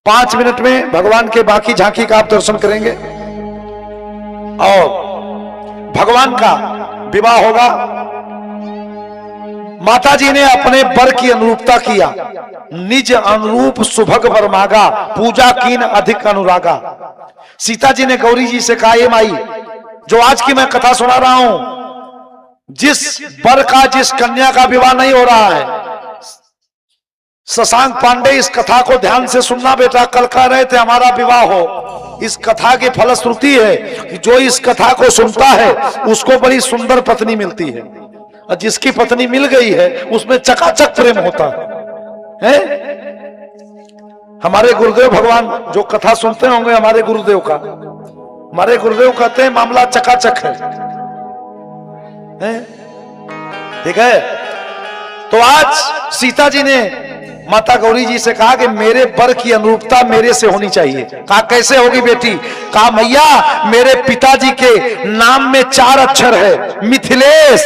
5 minute में भगवान के बाकी झांकी का आप दर्शन करेंगे और भगवान का विवाह होगा। माता जी ने अपने वर की अनुरूपता किया, निज अनुरूप सुभग वर मांगा, पूजा कीन अधिक अनुरागा। सीता जी ने गौरी जी से कहा, ये माई, जो आज की मैं कथा सुना रहा हूं, जिस वर का, जिस कन्या का विवाह नहीं हो रहा है, शशांक पांडे इस कथा को ध्यान से सुनना बेटा, कल कह रहे थे हमारा विवाह हो। इस कथा की फलश्रुति है कि जो इस कथा को सुनता है उसको बड़ी सुंदर पत्नी मिलती है, और जिसकी पत्नी मिल गई है उसमें चकाचक प्रेम होता है? हमारे गुरुदेव भगवान जो कथा सुनते होंगे, हमारे गुरुदेव कहते हैं मामला चकाचक है? ठीक है। तो आज सीता जी ने माता गौरी जी से कहा कि मेरे वर की अनुरूपता मेरे से होनी चाहिए। कहा कैसे होगी बेटी? कहा मैया, मेरे पिताजी के नाम में 4 अक्षर है, मिथिलेश,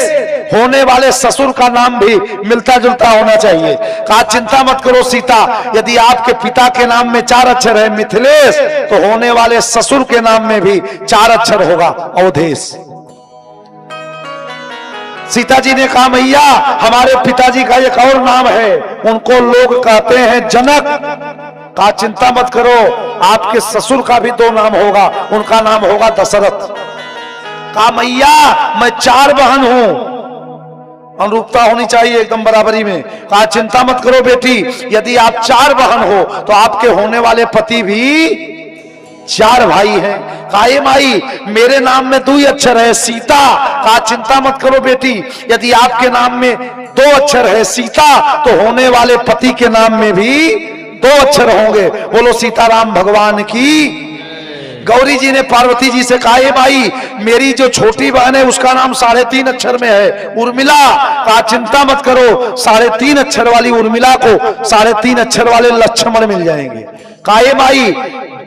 होने वाले ससुर का नाम भी मिलता जुलता होना चाहिए। कहा चिंता मत करो सीता, यदि आपके पिता के नाम में 4 अक्षर है मिथिलेश, तो होने वाले ससुर के नाम में भी 4 अक्षर होगा, अवधेश। सीता जी ने कहा मैया, हमारे पिताजी का एक और नाम है, उनको लोग कहते हैं जनक। कहा चिंता मत करो, आपके ससुर का भी 2 नाम होगा, उनका नाम होगा दशरथ। कहा मैया, मैं 4 बहन हूं, अनुरूपता होनी चाहिए एकदम बराबरी में। कहा चिंता मत करो बेटी, यदि आप 4 बहन हो तो आपके होने वाले पति भी 4 भाई हैं। कहा माई, मेरे नाम में 2 अक्षर है, सीता। कहा चिंता मत करो बेटी, यदि आपके नाम में 2 अक्षर है सीता, तो होने वाले पति के नाम में भी 2 अक्षर होंगे। बोलो सीताराम भगवान की। गौरी जी ने पार्वती जी से कहा माई, मेरी जो छोटी बहन है उसका नाम 3.5 अक्षर में है, उर्मिला। कहा चिंता मत करो, 3.5 अक्षर वाली उर्मिला को 3.5 अक्षर वाले लक्ष्मण मिल जाएंगे। कहा माई,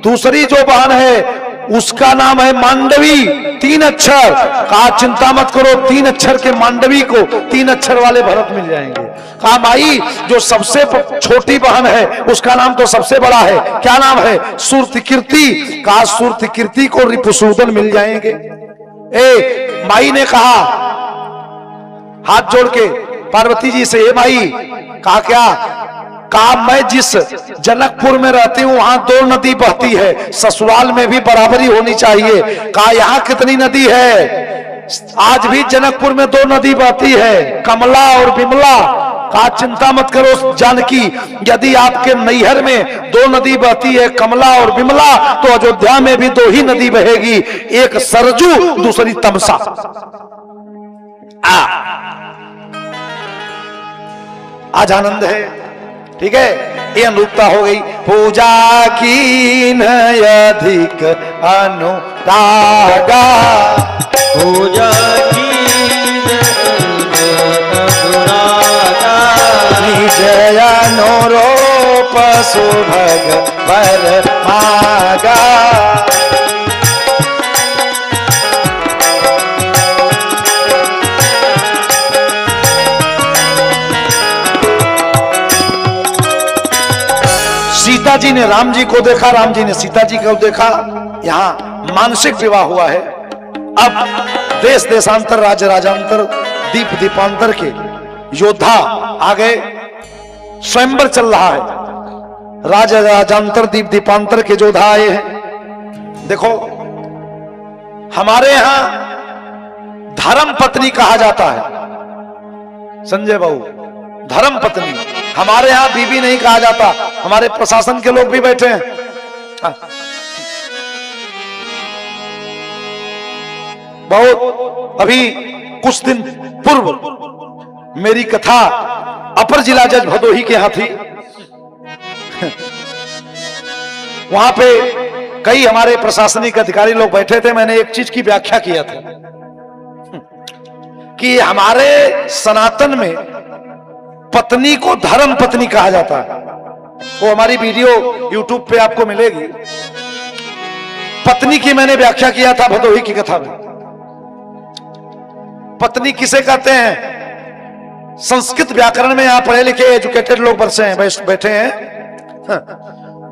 दूसरी जो बहन है उसका नाम है मांडवी, 3 अक्षर। कहा चिंता मत करो, 3 अक्षर के मांडवी को 3 अक्षर वाले भरत मिल जाएंगे। कहा माई, जो सबसे छोटी बहन है उसका नाम तो सबसे बड़ा है, क्या नाम है? सुरतिकीर्ति। कहा सुरतिकीर्ति को रिपुसूदन मिल जाएंगे। माई ने कहा हाथ जोड़ के पार्वती जी से, माई, कहा क्या? कहा मैं जिस जनकपुर में रहती हूँ वहां 2 नदी बहती है, ससुराल में भी बराबरी होनी चाहिए। कहा यहाँ कितनी नदी है? आज भी जनकपुर में 2 नदी बहती है, कमला और बिमला। कहा चिंता मत करो जानकी, यदि आपके नैहर में 2 नदी बहती है, कमला और बिमला, तो अयोध्या में भी 2 ही नदी बहेगी, एक सरजू, दूसरी तमसा। आज आनंद है, ठीक है? ये अनुरूपता हो गई। पूजा की अधिक अनुरागा, पूजा की अनुरागा, निज अनुरूप सुभग वर मांगा। सीता जी ने राम जी को देखा, राम जी ने सीता जी को देखा, यहां मानसिक विवाह हुआ है। अब देश देशांतर, राज्य राजांतर, दीप दीपांतर के योद्धा आ गए, स्वयंवर चल रहा है, राज्य राजांतर दीप दीपांतर के योद्धा आए हैं। देखो हमारे यहां धर्म पत्नी कहा जाता है, संजय बाबू, धर्म पत्नी। हमारे यहां बीबी नहीं कहा जाता। हमारे प्रशासन के लोग भी बैठे हैं। बहुत अभी कुछ दिन पूर्व मेरी कथा अपर जिला जज भदोही के यहां थी। वहां पे कई हमारे प्रशासनिक अधिकारी लोग बैठे थे। मैंने एक चीज की व्याख्या किया था कि हमारे सनातन में पत्नी को धर्म पत्नी कहा जाता है। वो हमारी वीडियो YouTube पे आपको मिलेगी। पत्नी की मैंने व्याख्या किया था भदोही की कथा में। पत्नी किसे कहते हैं? संस्कृत व्याकरण में यहां पढ़े लिखे एजुकेटेड लोग बैठे हैं।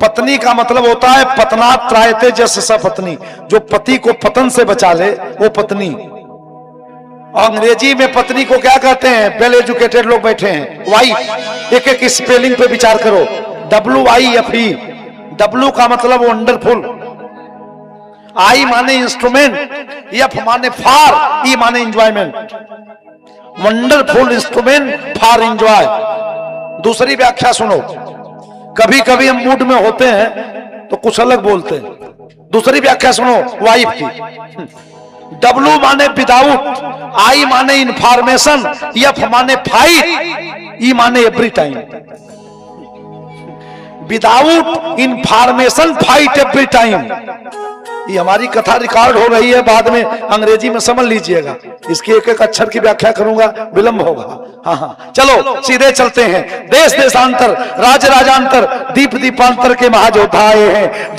पत्नी का मतलब होता है पतनात् त्रायते जस सपत्नी, जो पति को पतन से बचा ले वो पत्नी। अंग्रेजी में पत्नी को क्या कहते हैं? वेल एजुकेटेड लोग बैठे हैं, वाइफ। एक एक स्पेलिंग पे विचार करो। WIFE। W का मतलब वंडरफुल, I माने इंस्ट्रूमेंट, F माने फार, E माने enjoyment. Wonderful instrument for enjoy. दूसरी व्याख्या सुनो, कभी कभी हम मूड में होते हैं तो कुछ अलग बोलते हैं। दूसरी व्याख्या सुनो वाइफ की। W माने विदाउट, I माने इंफॉर्मेशन, F माने फाइट, E माने every time. Without information fight every time. ये हमारी कथा रिकॉर्ड हो रही है, बाद में अंग्रेजी में समझ लीजिएगा। इसकी एक एक अक्षर की व्याख्या करूंगा, विलंब होगा। हाँ हाँ, चलो सीधे चलते हैं। देश देशांतर, राज राजांतर, दीप दीपांतर के महायोद्धा आए हैं।